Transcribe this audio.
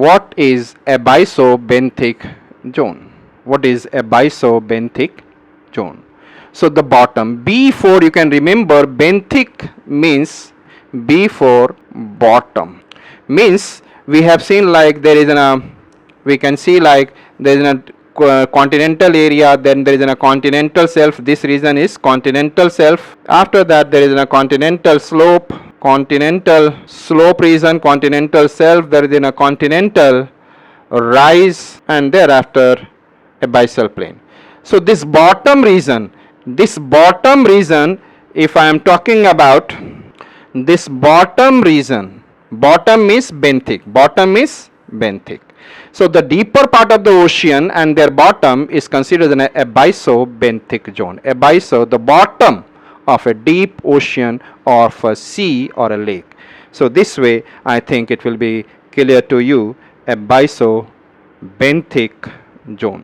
what is abyssobenthic zone? What is abyssobenthic zone? So the bottom, B4, you can remember benthic means B for bottom, means we have seen like there is we can see like there is a continental area, then there is a continental shelf. This region is continental shelf. After that there is a continental slope region, continental shelf, there is a continental rise, and thereafter abyssal plain. So this bottom region, if I am talking about this bottom region, bottom is benthic. So the deeper part of the ocean and their bottom is considered an abyssobenthic zone. The bottom of a deep ocean or of a sea or a lake. So this way I think it will be clear to you, abyssobenthic zone.